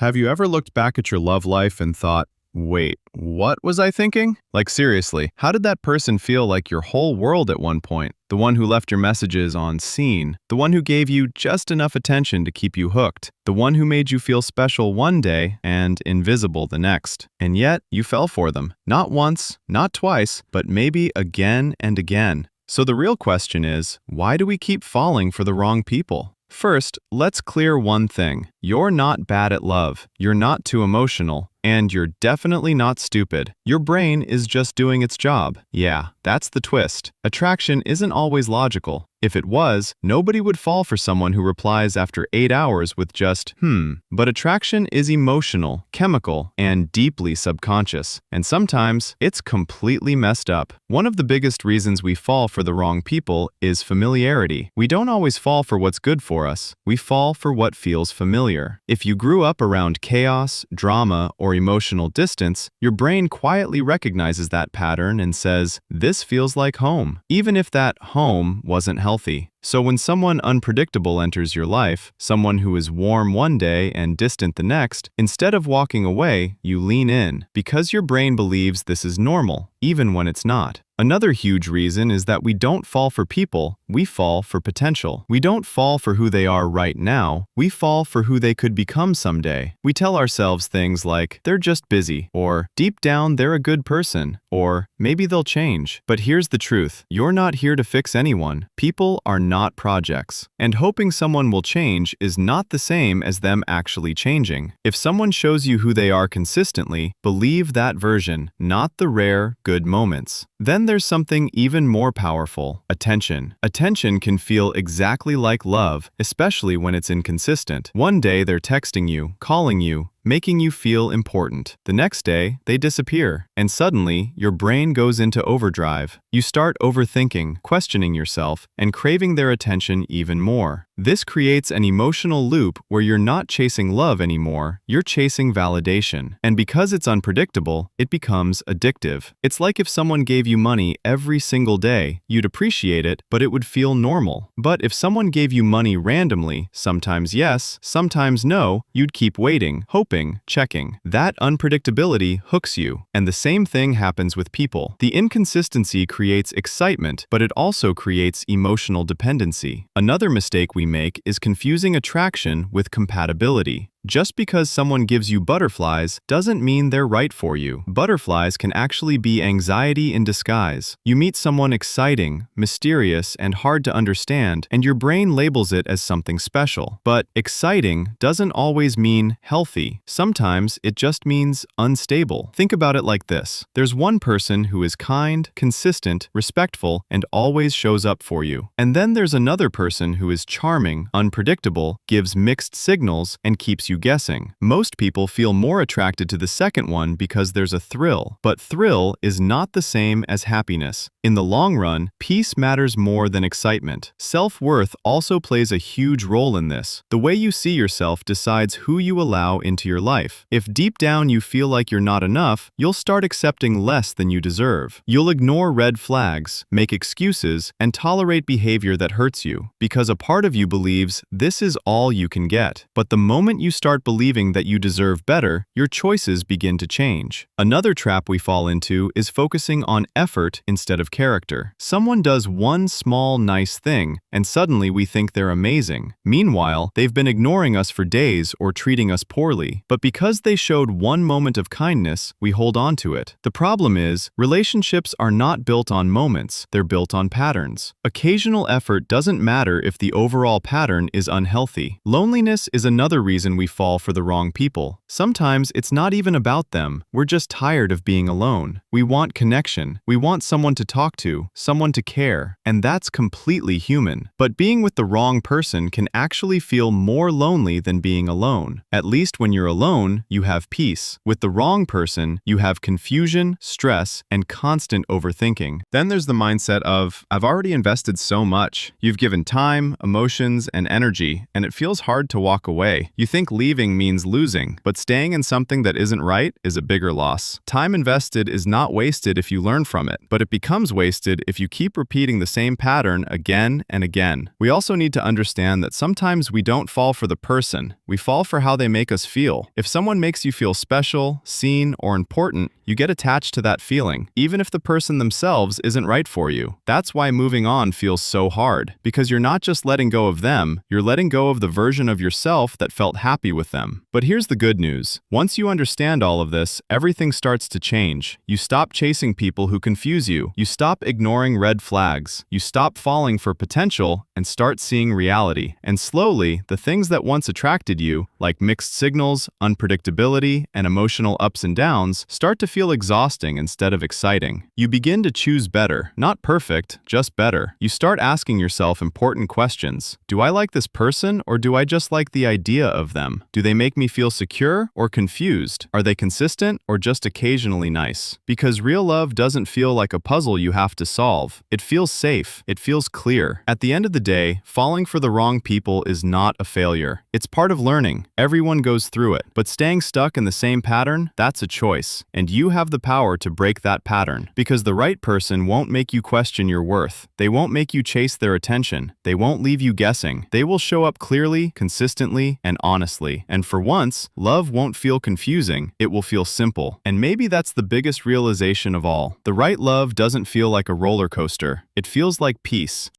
Have you ever looked back at your love life and thought, wait, what was I thinking? Like seriously, how did that person feel like your whole world at one point? The one who left your messages on seen, the one who gave you just enough attention to keep you hooked, the one who made you feel special one day and invisible the next. And yet, you fell for them. Not once, not twice, but maybe again and again. So the real question is, why do we keep falling for the wrong people? First, let's clear one thing. You're not bad at love, you're not too emotional, and you're definitely not stupid. Your brain is just doing its job. Yeah, that's the twist. Attraction isn't always logical. If it was, nobody would fall for someone who replies after 8 hours with just, But attraction is emotional, chemical, and deeply subconscious. And sometimes, it's completely messed up. One of the biggest reasons we fall for the wrong people is familiarity. We don't always fall for what's good for us. We fall for what feels familiar. If you grew up around chaos, drama, or emotional distance, your brain quietly recognizes that pattern and says, this feels like home, even if that home wasn't healthy. So when someone unpredictable enters your life, someone who is warm one day and distant the next, instead of walking away, you lean in, because your brain believes this is normal, even when it's not. Another huge reason is that we don't fall for people, we fall for potential. We don't fall for who they are right now, we fall for who they could become someday. We tell ourselves things like, they're just busy, or deep down they're a good person, or maybe they'll change. But here's the truth, you're not here to fix anyone. People are not projects. And hoping someone will change is not the same as them actually changing. If someone shows you who they are consistently, believe that version, not the rare, good moments. Then there's something even more powerful, attention. Attention can feel exactly like love, especially when it's inconsistent. One day they're texting you, calling you, making you feel important. The next day, they disappear, and suddenly, your brain goes into overdrive. You start overthinking, questioning yourself, and craving their attention even more. This creates an emotional loop where you're not chasing love anymore, you're chasing validation. And because it's unpredictable, it becomes addictive. It's like if someone gave you money every single day, you'd appreciate it, but it would feel normal. But if someone gave you money randomly, sometimes yes, sometimes no, you'd keep waiting, hoping, checking. That unpredictability hooks you. And the same thing happens with people. The inconsistency creates excitement, but it also creates emotional dependency. Another mistake we make is confusing attraction with compatibility. Just because someone gives you butterflies doesn't mean they're right for you. Butterflies can actually be anxiety in disguise. You meet someone exciting, mysterious, and hard to understand, and your brain labels it as something special. But exciting doesn't always mean healthy. Sometimes it just means unstable. Think about it like this. There's one person who is kind, consistent, respectful, and always shows up for you. And then there's another person who is charming, unpredictable, gives mixed signals, and keeps you guessing. Most people feel more attracted to the second one because there's a thrill, but thrill is not the same as happiness. In the long run, peace matters more than excitement. Self-worth also plays a huge role in this. The way you see yourself decides who you allow into your life. If deep down you feel like you're not enough, you'll start accepting less than you deserve. You'll ignore red flags, make excuses, and tolerate behavior that hurts you, because a part of you believes this is all you can get. But the moment you start believing that you deserve better, your choices begin to change. Another trap we fall into is focusing on effort instead of character. Someone does one small, nice thing, and suddenly we think they're amazing. Meanwhile, they've been ignoring us for days or treating us poorly. But because they showed one moment of kindness, we hold on to it. The problem is, relationships are not built on moments, they're built on patterns. Occasional effort doesn't matter if the overall pattern is unhealthy. Loneliness is another reason we fall for the wrong people. Sometimes it's not even about them, we're just tired of being alone. We want connection, we want someone to talk to, someone to care, and that's completely human. But being with the wrong person can actually feel more lonely than being alone. At least when you're alone, you have peace. With the wrong person, you have confusion, stress, and constant overthinking. Then there's the mindset of, I've already invested so much. You've given time, emotions, and energy, and it feels hard to walk away. You think leaving means losing, but staying in something that isn't right is a bigger loss. Time invested is not wasted if you learn from it, but it becomes wasted if you keep repeating the same pattern again and again. We also need to understand that sometimes we don't fall for the person, we fall for how they make us feel. If someone makes you feel special, seen, or important, you get attached to that feeling, even if the person themselves isn't right for you. That's why moving on feels so hard, because you're not just letting go of them, you're letting go of the version of yourself that felt happy with them. But here's the good news. Once you understand all of this, everything starts to change. You stop chasing people who confuse you. You stop ignoring red flags. You stop falling for potential and start seeing reality. And slowly, the things that once attracted you, like mixed signals, unpredictability, and emotional ups and downs, start to feel exhausting instead of exciting. You begin to choose better, not perfect, just better. You start asking yourself important questions. Do I like this person, or do I just like the idea of them? Do they make me feel secure or confused? Are they consistent or just occasionally nice? Because real love doesn't feel like a puzzle you have to solve. It feels safe. It feels clear. At the end of the day, falling for the wrong people is not a failure. It's part of learning. Everyone goes through it. But staying stuck in the same pattern, that's a choice. And you have the power to break that pattern. Because the right person won't make you question your worth. They won't make you chase their attention. They won't leave you guessing. They will show up clearly, consistently, and honestly. And for once, love won't feel confusing. It will feel simple. And maybe that's the biggest realization of all. The right love doesn't feel like a roller coaster. It feels like peace.